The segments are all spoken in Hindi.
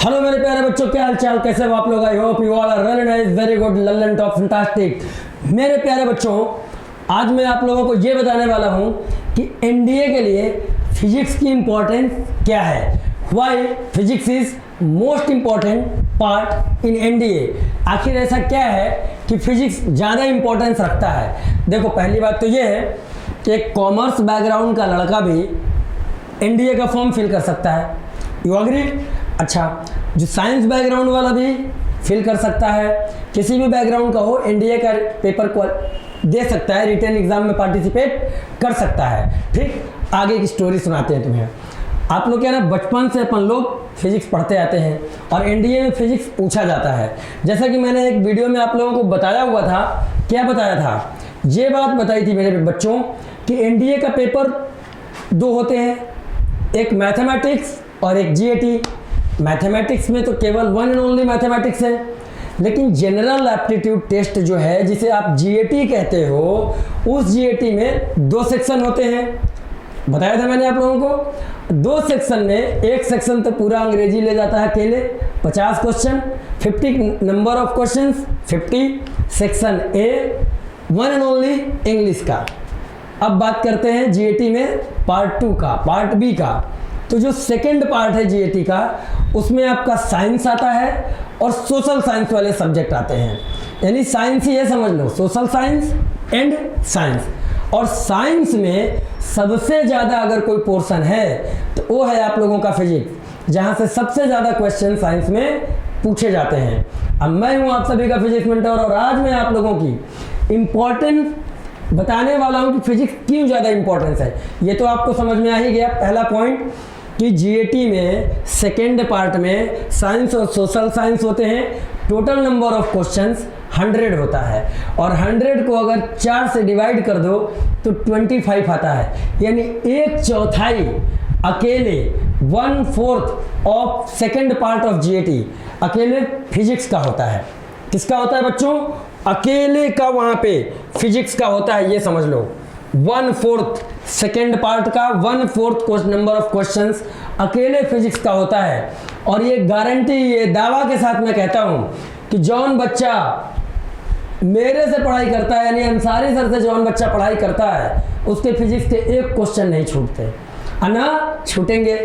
हेलो मेरे प्यारे बच्चों, क्या हाल चाल, कैसे हो आप लोग। I hope you all are very nice, very good, learn top fantastic. मेरे प्यारे बच्चों, आज मैं आप लोगों को ये बताने वाला हूँ कि एनडीए के लिए फिजिक्स की इम्पोर्टेंस क्या है। Why physics is most important part in NDA. आखिर ऐसा क्या है कि फिजिक्स ज़्यादा इम्पोर्टेंस रखता है। देखो, पहली बात तो ये है कि एक कॉमर्स बैकग्राउंड का लड़का भी एनडीए का फॉर्म फिल कर सकता है। You agree? अच्छा, जो साइंस बैकग्राउंड वाला भी फिल कर सकता है, किसी भी बैकग्राउंड का हो एनडीए का पेपर को दे सकता है, रिटन एग्जाम में पार्टिसिपेट कर सकता है। ठीक, आगे की स्टोरी सुनाते हैं तुम्हें। आप लोग क्या ना, बचपन से अपन लोग फिजिक्स पढ़ते आते हैं और एनडीए में फिजिक्स पूछा जाता है। जैसा कि मैंने एक वीडियो में आप लोगों को बताया हुआ था। क्या बताया था? ये बात बताई थी मेरे बच्चों कि एनडीए का पेपर दो होते हैं, एक मैथमेटिक्स और एक जीएटी। मैथमेटिक्स में तो केवल वन एंड ओनली मैथमेटिक्स है, लेकिन जनरल एप्टीट्यूड टेस्ट जो है, जिसे आप जीएटी कहते हो, उस जीएटी में दो सेक्शन होते हैं। बताया था मैंने आप लोगों को। दो सेक्शन में एक सेक्शन तो पूरा अंग्रेजी ले जाता है अकेले, 50 question, 50 number of questions, 50। Section A one and only English का। अब बात करते हैं जीएटी में पार्ट 2 का, पार्ट बी का। तो जो सेकंड पार्ट है जीएटी का, उसमें आपका साइंस आता है और सोशल साइंस वाले सब्जेक्ट आते हैं। यानी साइंस ही है, समझ लो, सोशल साइंस एंड साइंस। और साइंस में सबसे ज़्यादा अगर कोई पोर्शन है तो वो है आप लोगों का फिजिक्स, जहाँ से सबसे ज़्यादा क्वेश्चन साइंस में पूछे जाते हैं। अब मैं हूँ आप सभी का फिजिक्स मेंटर और आज मैं आप लोगों की इम्पोर्टेंट बताने वाला हूँ कि फिजिक्स क्यों ज़्यादा इंपॉर्टेंस है। ये तो आपको समझ में आ ही गया, पहला पॉइंट, कि जीएटी में सेकेंड पार्ट में साइंस और सोशल साइंस होते हैं। टोटल नंबर ऑफ क्वेश्चंस 100 होता है और 100 को अगर 4 से डिवाइड कर दो तो 25 आता है। यानी 1/4 अकेले 1/4 of second part of GAT अकेले फिजिक्स का होता है। किसका होता है बच्चों? अकेले का वहां पे फिजिक्स का होता है, ये समझ लो। 1/4 सेकेंड पार्ट का 1/4 नंबर ऑफ क्वेश्चंस अकेले फिजिक्स का होता है। और ये गारंटी, ये दावा के साथ मैं कहता हूं कि जौन बच्चा मेरे से पढ़ाई करता है, यानी अंसारी सर से जौन बच्चा पढ़ाई करता है, उसके फिजिक्स के एक क्वेश्चन नहीं छूटते, ना छूटेंगे।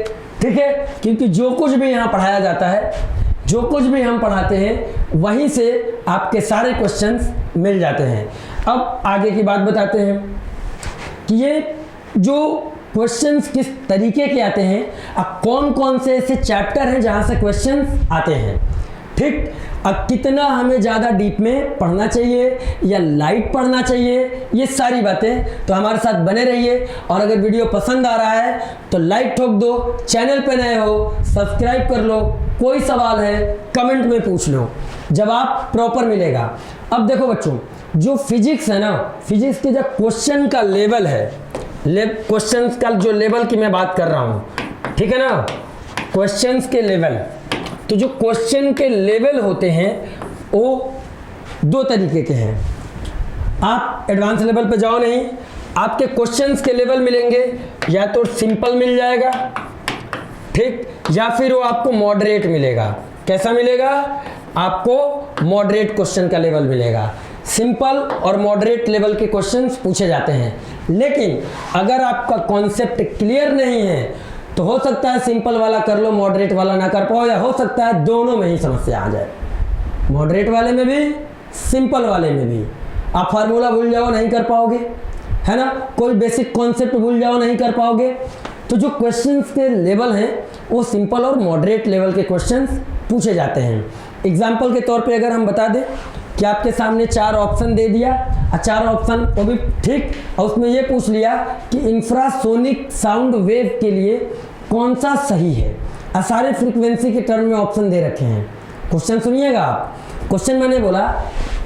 ठीक है, क्योंकि जो कुछ भी यहाँ पढ़ाया जाता है, जो कुछ भी हम पढ़ाते हैं, वहीं से आपके सारे क्वेश्चंस मिल जाते हैं। अब आगे की बात बताते हैं कि ये जो क्वेश्चंस किस तरीके के आते हैं, अब कौन कौन से ऐसे चैप्टर हैं जहां से क्वेश्चंस आते हैं। ठीक, अब कितना हमें ज़्यादा डीप में पढ़ना चाहिए या लाइट पढ़ना चाहिए, ये सारी बातें तो हमारे साथ बने रहिए। और अगर वीडियो पसंद आ रहा है तो लाइक ठोक दो, चैनल पे नए हो सब्सक्राइब कर लो, कोई सवाल है कमेंट में पूछ लो, जवाब प्रॉपर मिलेगा। अब देखो बच्चों, जो फिजिक्स है ना, फिजिक्स के जो क्वेश्चन का लेवल है, क्वेश्चंस का जो लेवल की मैं बात कर रहा हूँ, ठीक है ना, क्वेश्चंस के लेवल। तो जो क्वेश्चन के लेवल होते हैं वो दो तरीके के हैं। आप एडवांस लेवल पे जाओ नहीं, आपके क्वेश्चंस के लेवल मिलेंगे या तो सिंपल मिल जाएगा, ठीक, या फिर वो आपको मॉडरेट मिलेगा। कैसा मिलेगा? आपको मॉडरेट क्वेश्चन का लेवल मिलेगा। सिंपल और मॉडरेट लेवल के क्वेश्चंस पूछे जाते हैं। लेकिन अगर आपका कॉन्सेप्ट क्लियर नहीं है तो हो सकता है सिंपल वाला कर लो, मॉडरेट वाला ना कर पाओ, या हो सकता है दोनों में ही समस्या आ जाए। मॉडरेट वाले में भी, सिंपल वाले में भी। आप फार्मूला भूल जाओ, नहीं कर पाओगे, है ना, कोई बेसिक कॉन्सेप्ट भूल जाओ, नहीं कर पाओगे। तो जो क्वेश्चंस के लेवल हैं वो सिंपल और मॉडरेट लेवल के क्वेश्चंस पूछे जाते हैं। एग्जाम्पल के तौर पे अगर हम बता दें कि आपके सामने 4 ऑप्शन दे दिया, 4 ऑप्शन वो भी ठीक, और उसमें ये पूछ लिया कि इंफ्रासोनिक साउंड वेव के लिए कौन सा सही है। सारे फ्रीक्वेंसी के टर्म में ऑप्शन दे रखे हैं। क्वेश्चन सुनिएगा आप। क्वेश्चन मैंने बोला,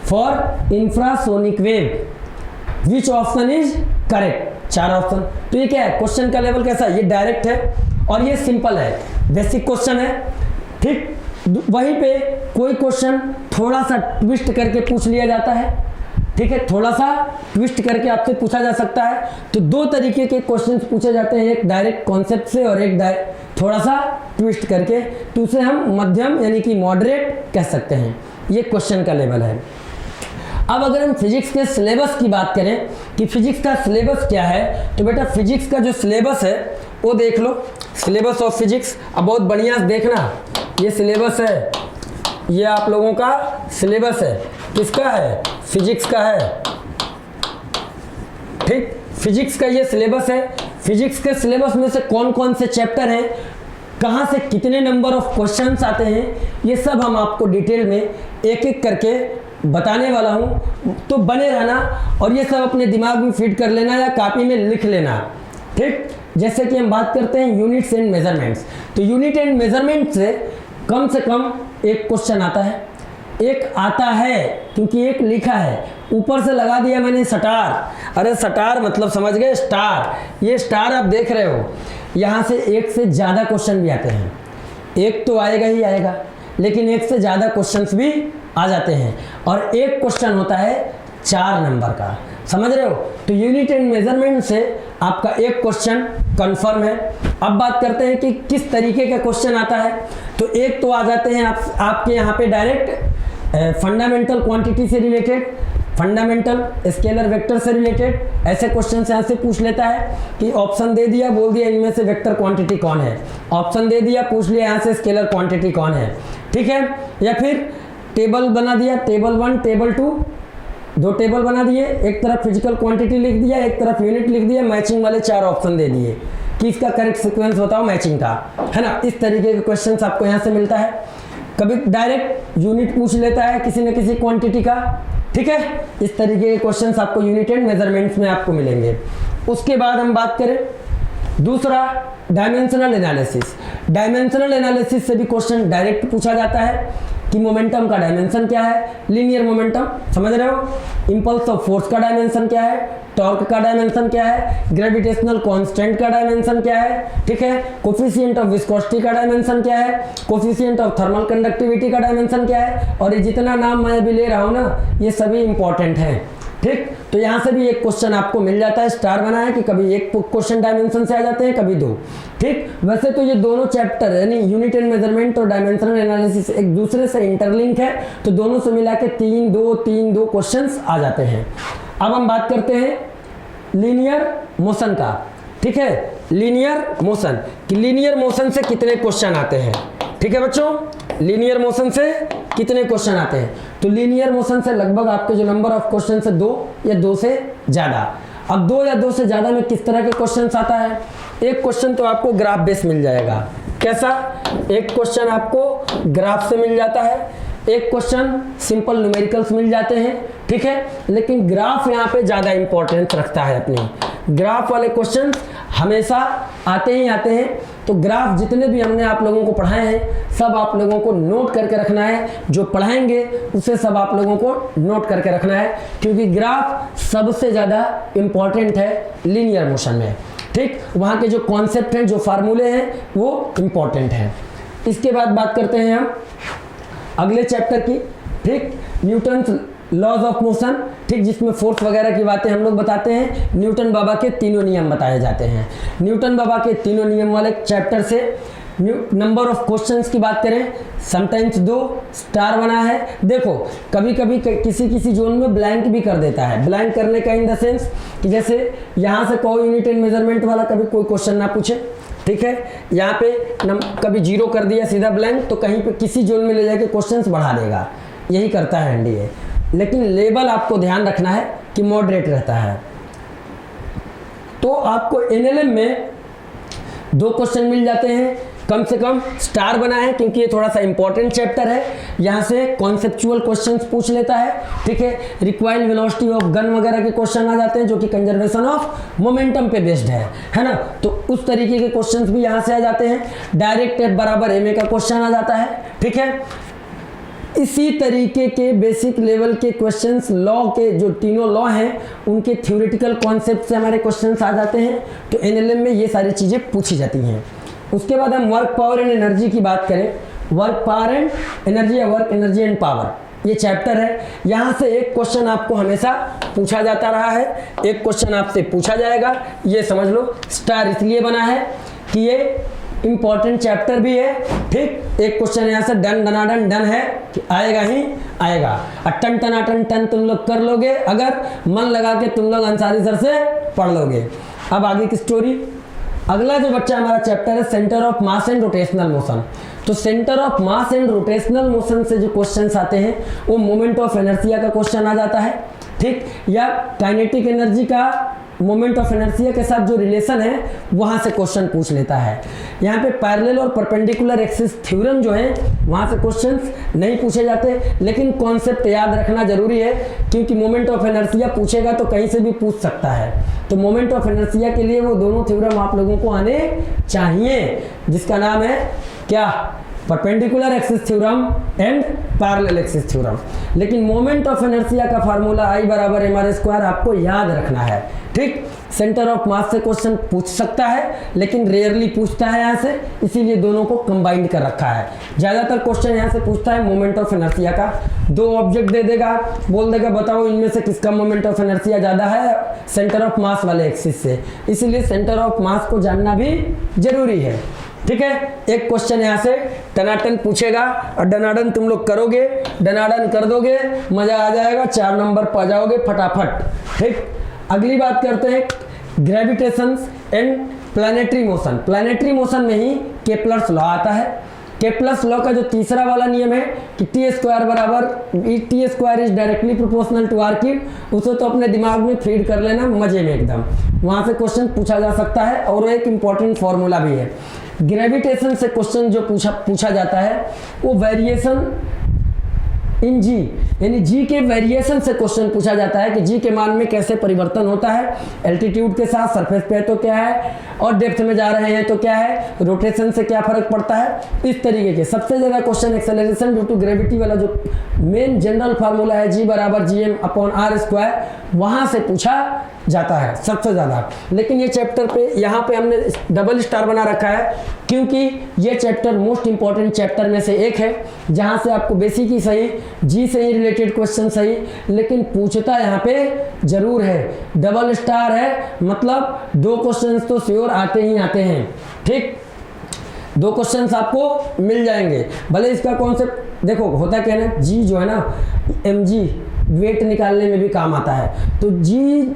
for infrasonic wave which option is correct. 4 option. तो ये क्या है? क्वेश्चन का लेवल कैसा है? ये डायरेक्ट है और ये सिंपल है, बेसिक क्वेश्चन है। ठीक, वहीं पे कोई क्वेश्चन थोड़ा सा ट्विस्ट करके पूछ लिया जाता है। ठीक है, थोड़ा सा ट्विस्ट करके आपसे पूछा जा सकता है। तो दो तरीके के क्वेश्चंस पूछे जाते हैं, एक डायरेक्ट कॉन्सेप्ट से और एक थोड़ा सा ट्विस्ट करके, तो उसे हम मध्यम यानी कि मॉडरेट कह सकते हैं। ये क्वेश्चन का लेवल है। अब अगर हम फिजिक्स के सिलेबस की बात करें कि फिजिक्स का सिलेबस क्या है, तो बेटा फिजिक्स का जो सिलेबस है वो देख लो, सिलेबस ऑफ फिजिक्स। अब बहुत बढ़िया से देखना, ये सिलेबस है, ये आप लोगों का सिलेबस है। किसका है? फिजिक्स का है। ठीक, फिजिक्स का ये सिलेबस है। फिजिक्स के सिलेबस में से कौन कौन से चैप्टर हैं, कहाँ से कितने नंबर ऑफ क्वेश्चंस आते हैं, ये सब हम आपको डिटेल में एक एक करके बताने वाला हूँ। तो बने रहना और ये सब अपने दिमाग में फीड कर लेना या कॉपी में लिख लेना। ठीक, जैसे कि हम बात करते हैं यूनिट्स एंड मेजरमेंट्स, तो यूनिट एंड मेजरमेंट से कम एक क्वेश्चन आता है। एक आता है क्योंकि एक लिखा है, ऊपर से लगा दिया मैंने स्टार। अरे स्टार मतलब समझ गए, स्टार। ये स्टार आप देख रहे हो, यहाँ से एक से ज़्यादा क्वेश्चन भी आते हैं। एक तो आएगा ही आएगा, लेकिन एक से ज़्यादा क्वेश्चंस भी आ जाते हैं और एक क्वेश्चन होता है 4 नंबर का, समझ रहे हो। तो यूनिट एंड मेजरमेंट से आपका एक क्वेश्चन कंफर्म है। अब बात करते हैं कि किस तरीके का क्वेश्चन आता है। तो एक तो आ जाते हैं आपके यहाँ पे डायरेक्ट फंडामेंटल क्वांटिटी से रिलेटेड, फंडामेंटल स्केलर वेक्टर से रिलेटेड ऐसे क्वेश्चन यहाँ से पूछ लेता है कि ऑप्शन दे दिया, बोल दिया इनमें से वेक्टर क्वांटिटी कौन है, ऑप्शन दे दिया, पूछ लिया यहाँ से स्केलर क्वांटिटी कौन है। ठीक है, या फिर टेबल बना दिया, टेबल 1 टेबल 2, 2 टेबल बना दिए, एक तरफ फिजिकल क्वांटिटी लिख दिया, एक तरफ यूनिट लिख दिया, मैचिंग वाले 4 ऑप्शन दे दिए कि इसका करेक्ट सीक्वेंस बताओ मैचिंग का, है ना। इस तरीके के क्वेश्चंस आपको यहाँ से मिलता है। कभी डायरेक्ट यूनिट पूछ लेता है किसी न किसी क्वांटिटी का। ठीक है, इस तरीके के क्वेश्चंस आपको यूनिट एंड मेजरमेंट्स में आपको मिलेंगे। उसके बाद हम बात करें दूसरा डायमेंशनल एनालिसिस। डायमेंशनल एनालिसिस से भी क्वेश्चन डायरेक्ट पूछा जाता है कि मोमेंटम का डायमेंशन क्या है, लीनियर मोमेंटम, समझ रहे हो, इंपल्स ऑफ फोर्स का डायमेंशन क्या है, टॉर्क का डायमेंशन क्या है, ग्रेविटेशनल कांस्टेंट का डायमेंशन क्या है। ठीक है, कोफिशिएंट ऑफ विस्कोसिटी का डायमेंशन क्या है, कोफिशिएंट ऑफ थर्मल कंडक्टिविटी का डायमेंशन क्या है। और ये जितना नाम मैं अभी ले रहा हूँ ना, ये सभी इंपॉर्टेंट हैं। ठीक, तो यहाँ से भी एक क्वेश्चन आपको मिल जाता है, स्टार बना है कि कभी एक क्वेश्चन डायमेंशन से आ जाते हैं, कभी 2। ठीक, वैसे तो ये दोनों चैप्टर यानी यूनिट एंड मेजरमेंट और डायमेंशनल एनालिसिस एक दूसरे से इंटरलिंक है, तो दोनों से मिला के 3-2 क्वेश्चंस आ जाते हैं। अब हम बात करते हैं लीनियर मोशन का। ठीक है, लीनियर मोशन कि लीनियर मोशन से कितने क्वेश्चन आते हैं। ठीक है बच्चों, लीनियर मोशन से कितने क्वेश्चन आते हैं। तो लीनियर मोशन से लगभग आपके जो नंबर ऑफ क्वेश्चन है 2 या 2 से ज़्यादा। अब 2 या 2 से ज़्यादा में किस तरह के क्वेश्चन आता है। एक क्वेश्चन तो आपको ग्राफ बेस मिल जाएगा। कैसा? एक क्वेश्चन आपको ग्राफ से मिल जाता है, एक क्वेश्चन सिंपल न्यूमेरिकल्स मिल जाते हैं। ठीक है, लेकिन ग्राफ यहाँ पे ज़्यादा इंपॉर्टेंस रखता है अपनी। ग्राफ वाले क्वेश्चन हमेशा आते ही आते हैं। तो ग्राफ जितने भी हमने आप लोगों को पढ़ाए हैं सब आप लोगों को नोट करके रखना है, जो पढ़ाएंगे उसे सब आप लोगों को नोट करके रखना है, क्योंकि ग्राफ सबसे ज़्यादा इम्पॉर्टेंट है लीनियर मोशन में। ठीक, वहाँ के जो कॉन्सेप्ट हैं, जो फार्मूले हैं वो इम्पॉर्टेंट हैं। इसके बाद बात करते हैं हम अगले चैप्टर की। ठीक, न्यूटन लॉज ऑफ मोशन। ठीक, जिसमें फोर्स वगैरह की बातें हम लोग बताते हैं। न्यूटन बाबा के 3 नियम बताए जाते हैं। न्यूटन बाबा के 3 नियम वाले चैप्टर से नंबर ऑफ क्वेश्चंस की बात करें, समटाइम्स 2 स्टार बना है। देखो कभी कभी किसी जोन में ब्लैंक भी कर देता है। ब्लैंक करने का इन द सेंस कि जैसे यहाँ से कोई यूनिट एंड मेजरमेंट वाला कभी कोई क्वेश्चन ना पूछे। ठीक है, यहाँ पे कभी 0 कर दिया सीधा ब्लैंक, तो कहीं पे किसी जोन में ले जाके क्वेश्चंस बढ़ा देगा। यही करता है एनडीए, लेकिन लेवल आपको ध्यान रखना है कि मॉडरेट रहता है। तो आपको एनएलएम में 2 क्वेश्चन मिल जाते हैं, कम से कम स्टार बना है क्योंकि ये थोड़ा सा इंपॉर्टेंट चैप्टर है। यहाँ से कॉन्सेप्चुअल क्वेश्चंस पूछ लेता है। ठीक है, रिक्वायर्ड वेलोसिटी ऑफ गन वगैरह के क्वेश्चन आ जाते हैं, जो कि कंजर्वेशन ऑफ मोमेंटम पे बेस्ड है ना। तो उस तरीके के क्वेश्चंस भी यहाँ से आ जाते हैं। डायरेक्ट F बराबर ma का क्वेश्चन आ जाता है। ठीक है, इसी तरीके के बेसिक लेवल के क्वेश्चंस लॉ के जो तीनों लॉ हैं उनके थ्योरेटिकल कॉन्सेप्ट से हमारे क्वेश्चंस आ जाते हैं। तो एनएलएम में ये सारी चीज़ें पूछी जाती हैं। उसके बाद हम वर्क पावर एंड एनर्जी की बात करें, वर्क पावर एंड एनर्जी या वर्क एनर्जी एंड पावर ये चैप्टर है। यहाँ से एक क्वेश्चन आपको हमेशा पूछा जाता रहा है, एक क्वेश्चन आपसे पूछा जाएगा। ये समझ लो स्टार इसलिए बना है कि ये इंपॉर्टेंट चैप्टर भी है। ठीक, एक क्वेश्चन यहाँ से डन डनाडन डन है कि आएगा ही आएगा, और टन टनाटन टन तुम लोग कर लोगे अगर मन लगा के तुम लोग अंसारी सर से पढ़ लोगे। अब आगे की स्टोरी, अगला जो बच्चा हमारा चैप्टर है centre of mass and rotational motion. तो centre of mass and rotational motion से जो क्वेश्चंस आते हैं वो मोमेंट ऑफ इनर्शिया का क्वेश्चन आ जाता है। ठीक, या काइनेटिक एनर्जी का मोमेंट ऑफ इनर्शिया के साथ जो रिलेशन है वहाँ से क्वेश्चन पूछ लेता है। यहाँ पे पैरेलल और परपेंडिकुलर एक्सिस थ्योरम जो है वहाँ से क्वेश्चंस नहीं पूछे जाते, लेकिन कॉन्सेप्ट याद रखना जरूरी है क्योंकि मोमेंट ऑफ इनर्शिया पूछेगा तो कहीं से भी पूछ सकता है। तो मोमेंट ऑफ इनर्शिया के लिए वो दोनों थ्योरम आप लोगों को आने चाहिए, जिसका नाम है क्या, perpendicular axis theorem and parallel axis theorem. लेकिन मोमेंट ऑफ इनर्शिया का फार्मूला I बराबर mr² आपको याद रखना है। ठीक, सेंटर ऑफ मास से क्वेश्चन पूछ सकता है लेकिन रेयरली पूछता है यहाँ से, इसीलिए दोनों को कंबाइंड कर रखा है। ज़्यादातर क्वेश्चन यहाँ से पूछता है मोमेंट ऑफ इनर्शिया का। दो ऑब्जेक्ट दे देगा, बोल देगा बताओ इनमें से किसका मोमेंट ऑफ इनर्शिया ज़्यादा है सेंटर ऑफ मास वाले एक्सिस से, इसलिए सेंटर ऑफ मास को जानना भी जरूरी है। ठीक है, एक क्वेश्चन यहाँ से टनाटन पूछेगा और डनाडन तुम लोग करोगे, डनाडन कर दोगे, मजा आ जाएगा, 4 नंबर पा जाओगे फटाफट। ठीक, अगली बात करते हैं gravitation and planetary motion. Planetary motion में ही केपलर्स लॉ आता है। केपलर्स लॉ का जो तीसरा वाला नियम है कि t² बराबर t² is directly proportional to r cube, उसे तो अपने दिमाग में फीड कर लेना मजे में एकदम, वहां से क्वेश्चन पूछा जा सकता है। और एक इंपॉर्टेंट फॉर्मूला भी है, ग्रेविटेशन से क्वेश्चन जो पूछा जाता है वो वेरिएशन इन जी, यानी जी के वेरिएशन से क्वेश्चन पूछा जाता है कि जी के मान में कैसे परिवर्तन होता है, एल्टीट्यूड के साथ सरफेस पे तो क्या है, और डेप्थ में जा रहे हैं तो क्या है, रोटेशन से क्या फर्क पड़ता है। इस तरीके के सबसे ज्यादा question acceleration due to gravity वाला जो मेन जनरल फार्मूला है G बराबर Gm/r², वहां से पूछा जाता है सबसे ज्यादा। लेकिन ये चैप्टर पे यहाँ पे हमने डबल स्टार बना रखा है क्योंकि ये चैप्टर मोस्ट इंपॉर्टेंट चैप्टर में से एक है, जहाँ से आपको बेसिक ही सही, जी से ही रिलेटेड क्वेश्चन सही, लेकिन पूछता यहाँ पे जरूर है। डबल स्टार है मतलब 2 क्वेश्चंस तो श्योर आते ही आते हैं। ठीक, 2 क्वेश्चंस आपको मिल जाएंगे। भले इसका कॉन्सेप्ट देखो होता क्या है ना, जी जो है ना mg वेट निकालने में भी काम आता है, तो जी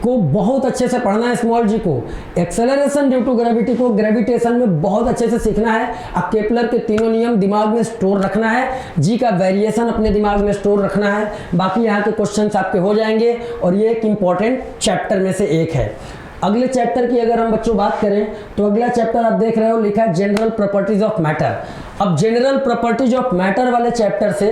को बहुत अच्छे से पढ़ना है, स्मॉल जी को, एक्सेलरेशन ड्यू टू ग्रेविटी को ग्रेविटेशन में बहुत अच्छे से सीखना है। अब केपलर के तीनों नियम दिमाग में स्टोर रखना है, जी का वेरिएशन अपने दिमाग में स्टोर रखना है, बाकी यहाँ के क्वेश्चंस आपके हो जाएंगे। और ये एक इंपॉर्टेंट चैप्टर में से एक है। अगले चैप्टर की अगर हम बच्चों बात करें तो अगला चैप्टर आप देख रहे हो लिखा है जनरल प्रॉपर्टीज ऑफ मैटर। अब जनरल प्रॉपर्टीज ऑफ मैटर वाले चैप्टर से,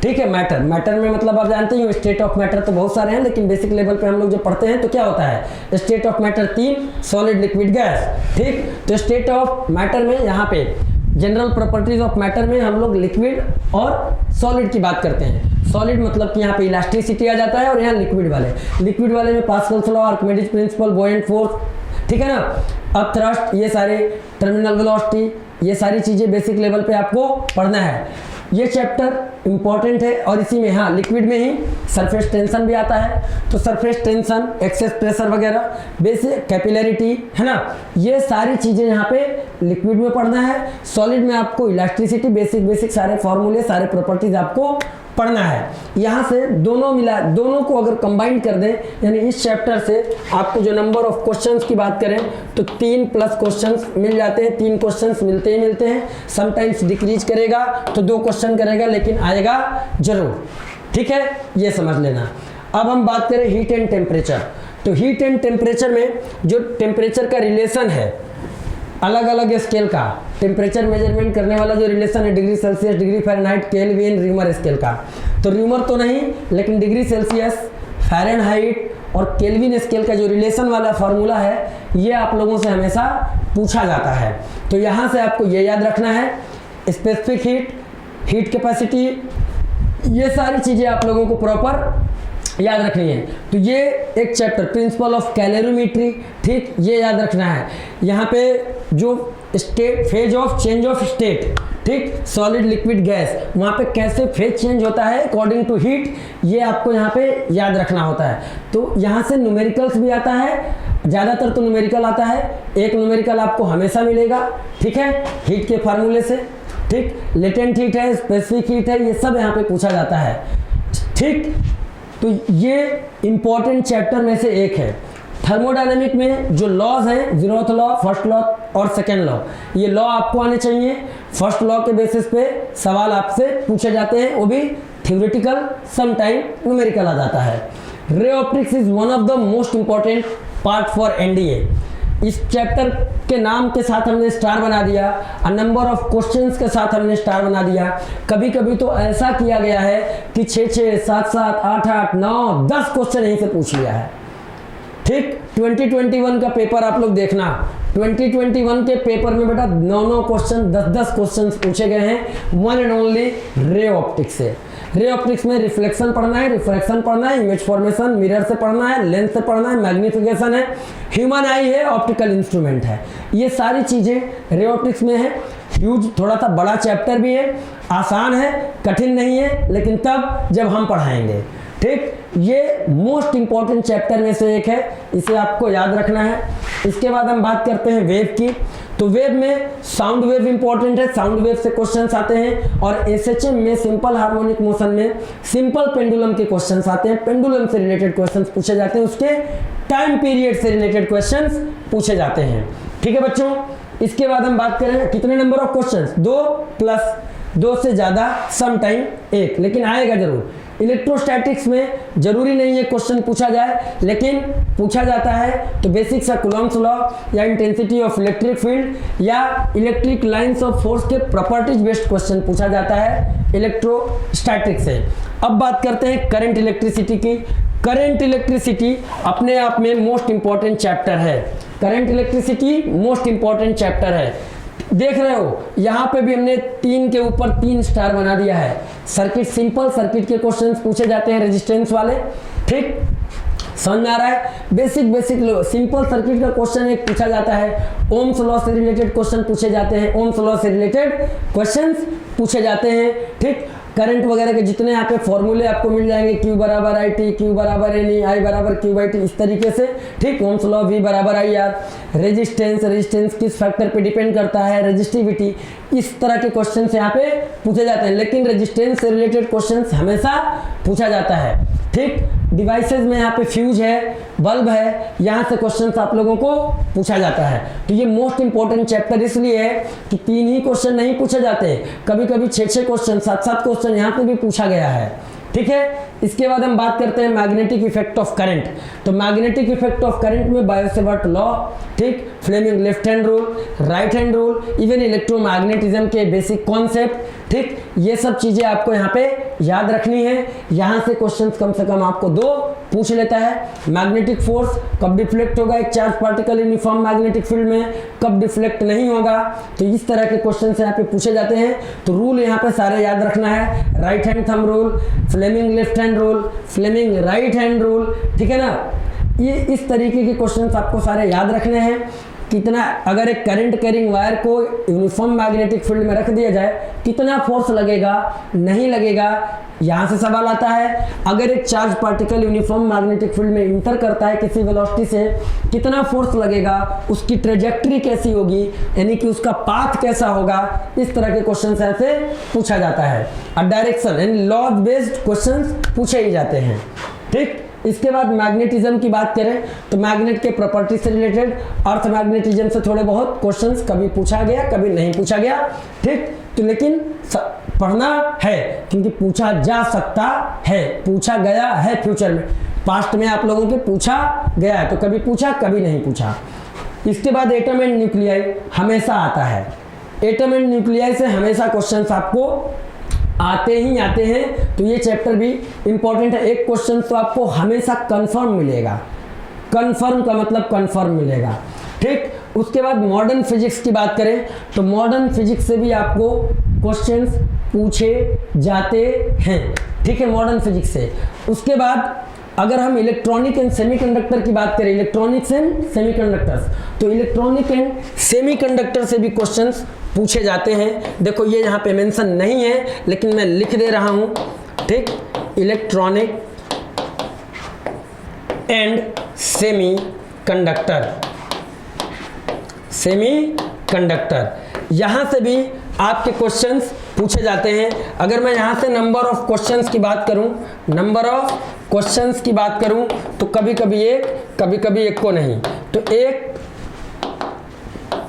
ठीक है, मैटर में मतलब आप जानते ही स्टेट ऑफ मैटर तो बहुत सारे हैं, लेकिन बेसिक लेवल पे हम लोग जो पढ़ते हैं तो क्या होता है, state of matter 3, solid liquid gas. ठीक, तो स्टेट ऑफ मैटर में यहाँ पे जनरल प्रॉपर्टीज ऑफ मैटर में हम लोग लिक्विड और सॉलिड की बात करते हैं। सॉलिड मतलब कि यहाँ पे इलास्टिसिटी आ जाता है, और यहाँ लिक्विड वाले में Pascal's law, Archimedes principle, buoyant force, ठीक है ना, अब थ्रस्ट, ये सारे टर्मिनल वेलोसिटी, ये सारी चीजें बेसिक लेवल पे आपको पढ़ना है। ये चैप्टर इंपॉर्टेंट है। और इसी में हाँ लिक्विड में ही सरफेस टेंशन भी आता है, तो सरफेस टेंशन, एक्सेस प्रेशर वगैरह, बेसिक कैपिलरिटी, है ना, ये सारी चीजें यहाँ पे लिक्विड में पढ़ना है। सॉलिड में आपको इलास्टिसिटी, बेसिक सारे फॉर्मूले, सारे प्रॉपर्टीज आपको पढ़ना है। यहाँ से दोनों को अगर कंबाइन कर दें, यानी इस चैप्टर से आपको जो नंबर ऑफ क्वेश्चंस की बात करें तो 3+ क्वेश्चंस मिल जाते हैं। 3 क्वेश्चंस मिलते ही हैं। समटाइम्स डिक्रीज करेगा तो 2 क्वेश्चन करेगा, लेकिन आएगा जरूर। ठीक है, ये समझ लेना। अब हम बात करें हीट एंड टेम्परेचर। तो हीट एंड टेम्परेचर में जो टेम्परेचर का रिलेशन है अलग अलग स्केल का, टेम्परेचर मेजरमेंट करने वाला जो रिलेशन है degree Celsius, degree Fahrenheit, kelvin, reamer scale का, तो रीमर तो नहीं लेकिन डिग्री सेल्सियस, फ़ारेनहाइट और केल्विन स्केल का जो रिलेशन वाला फार्मूला है, ये आप लोगों से हमेशा पूछा जाता है। तो यहाँ से आपको ये याद रखना है, स्पेसिफिक हीट कैपेसिटी, ये सारी चीज़ें आप लोगों को प्रॉपर याद रखनी है। तो ये एक चैप्टर प्रिंसिपल ऑफ कैलोरीमेट्री, ठीक, ये याद रखना है। यहाँ पे जो state, phase of change of state, ठीक, सॉलिड लिक्विड गैस, वहाँ पे कैसे फेज चेंज होता है अकॉर्डिंग टू हीट, ये आपको यहाँ पे याद रखना होता है। तो यहाँ से न्यूमेरिकल्स भी आता है ज़्यादातर तो न्यूमेरिकल आता है, एक न्यूमेरिकल आपको हमेशा मिलेगा, ठीक है, हीट के फार्मूले से, ठीक, लेटेंट हीट है, स्पेसिफिक हीट है, ये सब यहाँ पे पूछा जाता है, ठीक। तो ये इंपॉर्टेंट चैप्टर में से एक है। थर्मोडायनेमिक में जो लॉज हैं, जीरोथ लॉ, फर्स्ट लॉ और सेकेंड लॉ, ये लॉ आपको आने चाहिए। फर्स्ट लॉ के बेसिस पे सवाल आपसे पूछे जाते हैं, वो भी थ्योरेटिकल, सम टाइम न्यूमेरिकल आ जाता है। Ray optics is one of the most important part for NDA. इस चैप्टर के नाम के साथ हमने स्टार बना दिया, नंबर ऑफ क्वेश्चंस के साथ हमने स्टार बना दिया। कभी कभी तो ऐसा किया गया है कि 6-6, 7-7, 8-8, 9, 10 क्वेश्चन यहीं से पूछ लिया है, ठीक। 2021 का पेपर आप लोग देखना, 2021 के पेपर में बेटा 9-9 क्वेश्चन, 10-10 क्वेश्चन पूछे गए हैं one and only ray optics से। रे ऑप्टिक्स में रिफ्लेक्शन पढ़ना है, रिफ्रैक्शन पढ़ना है, इमेज फॉर्मेशन मिरर से पढ़ना है, लेंस से पढ़ना है, मैग्निफिकेशन है, ह्यूमन आई है, ऑप्टिकल इंस्ट्रूमेंट है, ये सारी चीज़ें रे ऑप्टिक्स में है। ह्यूज, थोड़ा सा बड़ा चैप्टर भी है, आसान है, कठिन नहीं है, लेकिन तब जब हम पढ़ाएंगे, ठीक। ये मोस्ट इंपॉर्टेंट चैप्टर में से एक है, इसे आपको याद रखना है। इसके बाद हम बात करते हैं वेव की। तो वेव में साउंड वेव इंपॉर्टेंट है, साउंड वेव से क्वेश्चंस आते हैं, और एसएचएम में सिंपल हार्मोनिक मोशन में सिंपल पेंडुलम के क्वेश्चंस आते हैं, पेंडुलम से रिलेटेड क्वेश्चंस पूछे जाते हैं, उसके टाइम पीरियड से रिलेटेड क्वेश्चंस पूछे जाते हैं, ठीक है बच्चों। इसके बाद हम बात करें कितने नंबर ऑफ क्वेश्चंस, 2 प्लस 2 से ज़्यादा, सम टाइम 1, लेकिन आएगा जरूर। इलेक्ट्रोस्टैटिक्स में जरूरी नहीं है क्वेश्चन पूछा जाए, लेकिन पूछा जाता है तो बेसिक सा कूलॉम्स लॉ या इंटेंसिटी ऑफ इलेक्ट्रिक फील्ड या इलेक्ट्रिक लाइंस ऑफ फोर्स के प्रॉपर्टीज बेस्ड क्वेश्चन पूछा जाता है इलेक्ट्रोस्टैटिक्स से। अब बात करते हैं करंट इलेक्ट्रिसिटी की। करंट इलेक्ट्रिसिटी अपने आप में मोस्ट इंपॉर्टेंट चैप्टर है, current electricity most important chapter है। देख रहे हो यहाँ पे भी हमने 3 के ऊपर 3 स्टार बना दिया है। सर्किट, सिंपल सर्किट के क्वेश्चंस पूछे जाते हैं रेजिस्टेंस वाले, ठीक, समझ में आ रहा है। बेसिक सिंपल सर्किट का क्वेश्चन एक पूछा जाता है, ओम्स लॉ से रिलेटेड क्वेश्चन पूछे जाते हैं, ओम्स लॉ से रिलेटेड क्वेश्चंस पूछे जाते हैं, ठीक। करंट वगैरह के जितने यहाँ पे फॉर्मूले आपको मिल जाएंगे, Q बराबर आई टी, Q बराबर NE, I बराबर Q बाई टी, इस तरीके से, ठीक। ओम्स लॉ, V बराबर IR, रेजिस्टेंस किस फैक्टर पे डिपेंड करता है, रेजिस्टिविटी, इस तरह के क्वेश्चंस यहाँ पे पूछे जाते हैं। लेकिन रेजिस्टेंस से रिलेटेड क्वेश्चंस हमेशा पूछा जाता है, ठीक। डिवाइसेस में यहाँ पे फ्यूज है, बल्ब है, यहाँ से क्वेश्चंस आप लोगों को पूछा जाता है। तो ये मोस्ट इंपॉर्टेंट चैप्टर इसलिए है कि 3 ही क्वेश्चन नहीं पूछे जाते, कभी कभी 6-6 क्वेश्चन, 7-7 क्वेश्चन यहाँ पे भी पूछा गया है, ठीक है। इसके बाद हम बात करते हैं मैग्नेटिक इफेक्ट ऑफ करंट। तो मैग्नेटिक इफेक्ट ऑफ करंट में बायो-सेवर्ट लॉ, ठीक, Fleming left hand rule, right hand rule, even electromagnetism के बेसिक कॉन्सेप्ट, ठीक, ये सब चीजें आपको यहाँ पे याद रखनी है। यहाँ से क्वेश्चंस कम से कम आपको 2 पूछ लेता है। मैग्नेटिक फोर्स कब डिफ्लेक्ट होगा एक charge particle uniform magnetic field में, कब डिफ्लेक्ट नहीं होगा, तो इस तरह के क्वेश्चन यहाँ पे पूछे जाते हैं। तो रूल यहाँ पे सारे याद रखना है, right hand thumb rule, Fleming left hand rule, Fleming right hand rule, ठीक है ना। ये इस तरीके के क्वेश्चंस आपको सारे याद रखने हैं। कितना, अगर एक करंट कैरिंग वायर को यूनिफॉर्म मैग्नेटिक फील्ड में रख दिया जाए, कितना फोर्स लगेगा, नहीं लगेगा, यहाँ से सवाल आता है। अगर एक charge particle uniform magnetic field में इंटर करता है किसी वेलोसिटी से, कितना फोर्स लगेगा, उसकी ट्रेजेक्टरी कैसी होगी, यानी कि उसका पाथ कैसा होगा, इस तरह के क्वेश्चन ऐसे पूछा जाता है। और direction and law based question पूछे ही जाते हैं, ठीक। इसके बाद मैग्नेटिज्म की बात करें तो मैग्नेट के प्रॉपर्टी से रिलेटेड, अर्थ मैग्नेटिज्म से थोड़े बहुत क्वेश्चंस कभी पूछा गया, कभी नहीं पूछा गया, ठीक। तो लेकिन पढ़ना है क्योंकि पूछा जा सकता है, पूछा गया है फ्यूचर में, पास्ट में आप लोगों के पूछा गया है, तो कभी पूछा कभी नहीं पूछा। इसके बाद एटम एंड न्यूक्लियाई हमेशा आता है। एटम एंड न्यूक्लियाई से हमेशा क्वेश्चंस आपको आते ही आते हैं, तो ये चैप्टर भी इंपॉर्टेंट है। एक क्वेश्चन तो आपको हमेशा कंफर्म मिलेगा, कंफर्म का मतलब कंफर्म मिलेगा, ठीक। उसके बाद मॉडर्न फिजिक्स की बात करें तो मॉडर्न फिजिक्स से भी आपको क्वेश्चंस पूछे जाते हैं, ठीक है, मॉडर्न फिजिक्स से। उसके बाद अगर हम इलेक्ट्रॉनिक एंड सेमीकंडक्टर की बात करें, इलेक्ट्रॉनिक्स एंड सेमीकंडक्टर्स, तो इलेक्ट्रॉनिक एंड सेमीकंडक्टर से भी क्वेश्चंस पूछे जाते हैं। देखो ये यहाँ पे मेंशन नहीं है लेकिन मैं लिख दे रहा हूँ, ठीक, electronic and semi conductor, semi conductor, यहाँ से भी आपके क्वेश्चंस पूछे जाते हैं। अगर मैं यहाँ से नंबर ऑफ क्वेश्चंस की बात करूँ, तो कभी कभी एक को नहीं, तो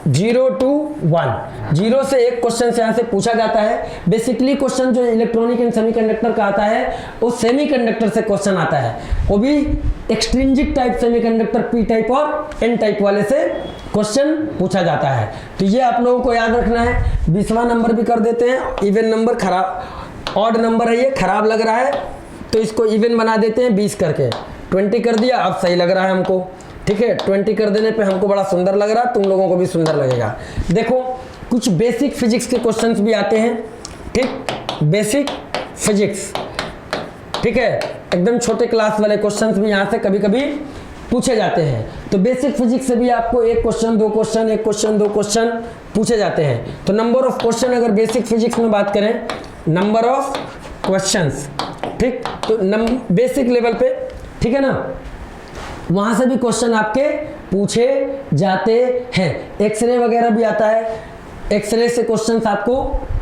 0 to 1, 0 से 1 क्वेश्चन यहाँ से पूछा जाता है। बेसिकली क्वेश्चन जो इलेक्ट्रॉनिक एंड सेमीकंडक्टर का आता है वो सेमीकंडक्टर से क्वेश्चन आता है, वो भी extrinsic type semiconductor, P type और एन टाइप वाले से क्वेश्चन पूछा जाता है। तो ये आप लोगों को याद रखना है। 20वां नंबर भी कर देते हैं, इवन नंबर खराब, ऑड नंबर है ये, खराब लग रहा है तो इसको इवन बना देते हैं 20 करके। 20 कर दिया, अब सही लग रहा है हमको, ठीक है। 20 कर देने पे हमको बड़ा सुंदर लग रहा है, तुम लोगों को भी सुंदर लगेगा। देखो कुछ बेसिक फिजिक्स के क्वेश्चंस भी आते हैं, ठीक, बेसिक फिजिक्स, ठीक है, एकदम छोटे क्लास वाले क्वेश्चंस भी यहाँ से कभी कभी पूछे जाते हैं। तो बेसिक फिजिक्स से भी आपको 1 क्वेश्चन 2 क्वेश्चन 1 क्वेश्चन 2 क्वेश्चन पूछे जाते हैं। तो नंबर ऑफ क्वेश्चन अगर बेसिक फिजिक्स में बात करें, नंबर ऑफ क्वेश्चंस, ठीक, तो बेसिक लेवल पे, ठीक है ना, वहां से भी क्वेश्चन आपके पूछे जाते हैं। एक्सरे वगैरह भी आता है, एक्सरे से क्वेश्चंस आपको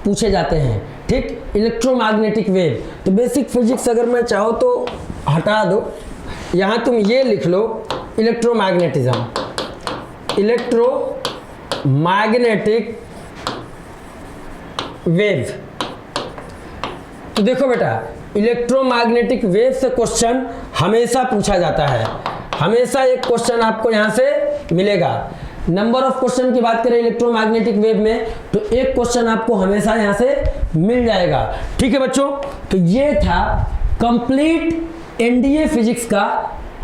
पूछे जाते हैं, ठीक। इलेक्ट्रोमैग्नेटिक वेव, तो बेसिक फिजिक्स अगर मैं चाहूँ तो हटा दो, यहाँ तुम ये लिख लो इलेक्ट्रोमैग्नेटिज्म, इलेक्ट्रोमैग्नेटिक वेव। तो देखो बेटा, इलेक्ट्रोमैग्नेटिक वेव से क्वेश्चन हमेशा पूछा जाता है, हमेशा एक क्वेश्चन आपको यहाँ से मिलेगा। नंबर ऑफ क्वेश्चन की बात करें इलेक्ट्रोमैग्नेटिक वेव में, तो 1 क्वेश्चन आपको हमेशा यहाँ से मिल जाएगा, ठीक है बच्चों। तो ये था कंप्लीट एनडीए फिजिक्स का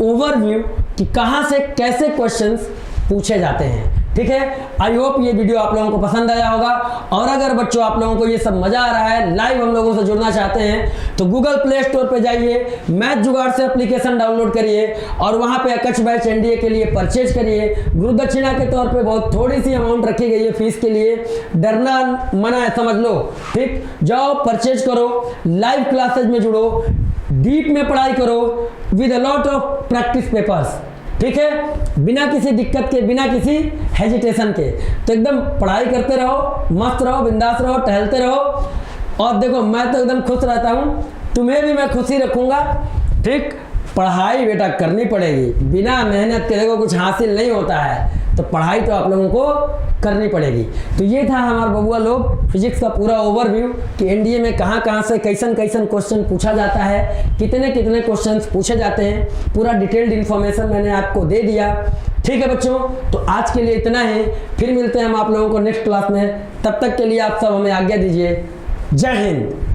ओवरव्यू कि कहाँ से कैसे क्वेश्चंस पूछे जाते हैं, ठीक है। आई होप ये वीडियो आप लोगों को पसंद आया होगा। और अगर बच्चों आप लोगों को ये सब मजा आ रहा है, लाइव हम लोगों से जुड़ना चाहते हैं, तो गूगल प्ले स्टोर पे जाइए, मैथ जुगाड़ से एप्लीकेशन डाउनलोड करिए और वहां पे अकच बैच एनडीए के लिए परचेज करिए। गुरु दक्षिणा के तौर पे बहुत थोड़ी सी अमाउंट रखी गई है फीस के लिए, डरना मना है, समझ लो, ठीक। जाओ परचेज करो, लाइव क्लासेज में जुड़ो, डीप में पढ़ाई करो with a lot of practice papers, ठीक है, बिना किसी दिक्कत के, बिना किसी हेजिटेशन के। तो एकदम पढ़ाई करते रहो, मस्त रहो, बिंदास रहो, टहलते रहो। और देखो मैं तो एकदम खुश रहता हूँ, तुम्हें भी मैं खुशी रखूँगा, ठीक। पढ़ाई बेटा करनी पड़ेगी, बिना मेहनत के देखो कुछ हासिल नहीं होता है, तो पढ़ाई तो आप लोगों को करनी पड़ेगी। तो ये था हमारा बबुआ लोग फिजिक्स का पूरा ओवरव्यू कि एनडीए में कहाँ कहाँ से कैसन कैसन क्वेश्चन पूछा जाता है, कितने कितने क्वेश्चंस पूछे जाते हैं, पूरा डिटेल्ड इन्फॉर्मेशन मैंने आपको दे दिया, ठीक है बच्चों। तो आज के लिए इतना ही, फिर मिलते हैं हम आप लोगों को नेक्स्ट क्लास में। तब तक के लिए आप सब हमें आज्ञा दीजिए। जय हिंद।